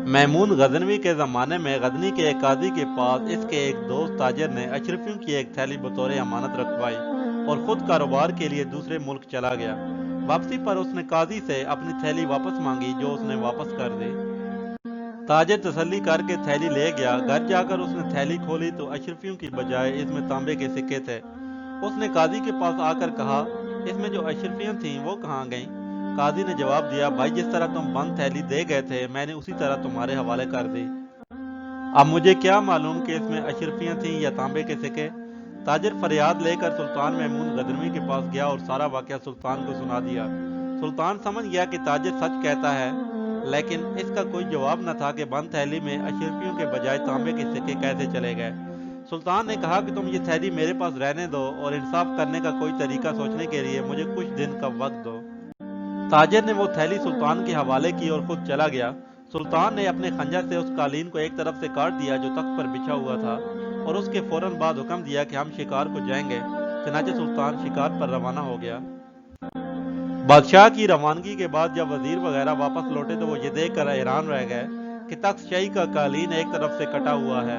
میمون غزنوی کے زمانے میں غزنی کے ایک قاضی کے پاس اس کے ایک دوست تاجر نے اشرفیوں کی ایک تھیلی بطور امانت رکھوائی اور خود کاروبار کے لیے دوسرے ملک چلا گیا۔ واپسی پر اس نے قاضی سے اپنی تھیلی واپس مانگی جو اس نے واپس کر دی۔ تاجر تسلی کر کے تھیلی لے گیا۔ گھر جا کر اس نے تھیلی کھولی تو اشرفیوں کی بجائے اس میں تانبے کے سکے تھے۔ اس نے قاضی کے پاس آ کر کہا، اس میں جو اشرفیاں تھیں وہ کہاں گئیں؟ قاضی نے جواب دیا، بھائی جس طرح تم بند تھیلی دے گئے تھے میں نے اسی طرح تمہارے حوالے کر دی۔ اب مجھے کیا معلوم کہ اس میں اشرفیاں تھیں یا تانبے کے سکے؟ تاجر فریاد لے کر سلطان محمود غزنوی کے پاس گیا اور سارا واقعہ سلطان کو سنا دیا۔ سلطان سمجھ گیا کہ تاجر سچ کہتا ہے، لیکن اس کا کوئی جواب نہ تھا کہ بند تھیلی میں اشرفیوں کے بجائے تانبے کے سکے کیسے چلے گئے۔ سلطان نے کہا کہ تم یہ تھیلی میرے پاس رہنے دو اور انصاف کرنے کا کوئی طریقہ سوچنے کے لیے مجھے کچھ دن کا وقت دو۔ تاجر نے وہ تھیلی سلطان کے حوالے کی اور خود چلا گیا۔ سلطان نے اپنے خنجر سے اس قالین کو ایک طرف سے کاٹ دیا جو تخت پر بچھا ہوا تھا اور اس کے فوراً بعد حکم دیا کہ ہم شکار کو جائیں گے۔ چنانچہ سلطان شکار پر روانہ ہو گیا۔ بادشاہ کی روانگی کے بعد جب وزیر وغیرہ واپس لوٹے تو وہ یہ دیکھ کر حیران رہ گئے کہ تخت شاہی کا قالین ایک طرف سے کٹا ہوا ہے۔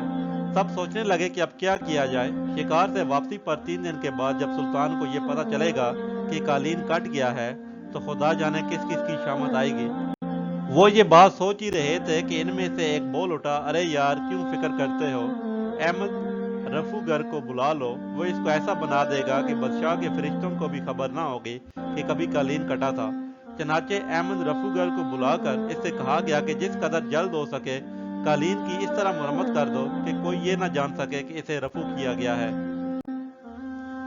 سب سوچنے لگے کہ اب کیا کیا جائے۔ شکار سے واپسی پر 3 دن کے بعد جب سلطان کو یہ پتہ چلے گا کہ قالین کٹ گیا ہے تو خدا جانے کس کس کی شامت آئے گی۔ وہ یہ بات سوچ ہی رہے تھے کہ ان میں سے ایک بول اٹھا، ارے یار کیوں فکر کرتے ہو، احمد رفوگر کو بلا لو، وہ اس کو ایسا بنا دے گا کہ بادشاہ کے فرشتوں کو بھی خبر نہ ہوگی کہ کبھی قالین کٹا تھا۔ چنانچہ احمد رفوگر کو بلا کر اس سے کہا گیا کہ جس قدر جلد ہو سکے قالین کی اس طرح مرمت کر دو کہ کوئی یہ نہ جان سکے کہ اسے رفو کیا گیا ہے۔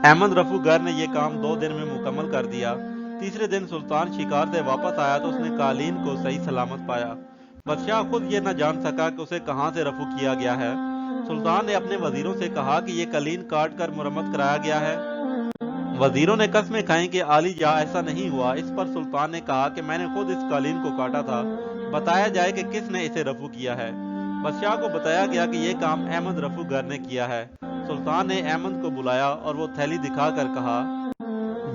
احمد رفوگر نے یہ کام 2 دن میں مکمل کر دیا۔ تیسرے دن سلطان شکار سے واپس آیا تو اس نے قالین کو صحیح سلامت پایا۔ بادشاہ خود یہ نہ جان سکا کہ اسے کہاں سے رفو کیا گیا ہے۔ سلطان نے اپنے وزیروں سے کہا کہ یہ قالین کاٹ کر مرمت کرایا گیا ہے۔ وزیروں نے قسمیں کھائیں کہ عالی جاں ایسا نہیں ہوا۔ اس پر سلطان نے کہا کہ میں نے خود اس قالین کو کاٹا تھا، بتایا جائے کہ کس نے اسے رفو کیا ہے۔ بادشاہ کو بتایا گیا کہ یہ کام احمد رفوگر نے کیا ہے۔ سلطان نے احمد کو بلایا اور وہ تھیلی دکھا کر کہا،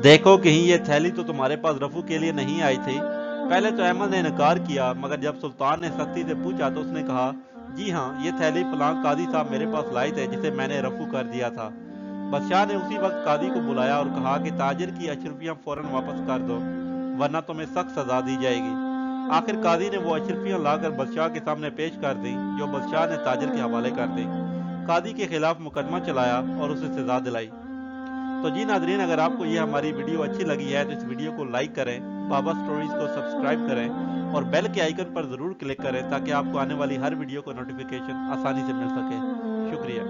دیکھو کہیں یہ تھیلی تو تمہارے پاس رفو کے لیے نہیں آئی تھی۔ پہلے تو احمد نے انکار کیا، مگر جب سلطان نے سختی سے پوچھا تو اس نے کہا، جی ہاں یہ تھیلی فلاں قاضی صاحب میرے پاس لائے تھے جسے میں نے رفو کر دیا تھا۔ بادشاہ نے اسی وقت قاضی کو بلایا اور کہا کہ تاجر کی اشرفیاں فوراً واپس کر دو ورنہ تمہیں سخت سزا دی جائے گی۔ آخر قاضی نے وہ اشرفیاں لا کر بادشاہ کے سامنے پیش کر دیں جو بادشاہ نے تاجر کے حوالے کر دیں۔ قاضی کے خلاف مقدمہ چلایا اور اسے سزا دلائی۔ تو جی ناظرین، اگر آپ کو یہ ہماری ویڈیو اچھی لگی ہے تو اس ویڈیو کو لائک کریں، بابا سٹوریز کو سبسکرائب کریں اور بیل کے آئیکن پر ضرور کلک کریں تاکہ آپ کو آنے والی ہر ویڈیو کو نوٹیفیکیشن آسانی سے مل سکے۔ شکریہ۔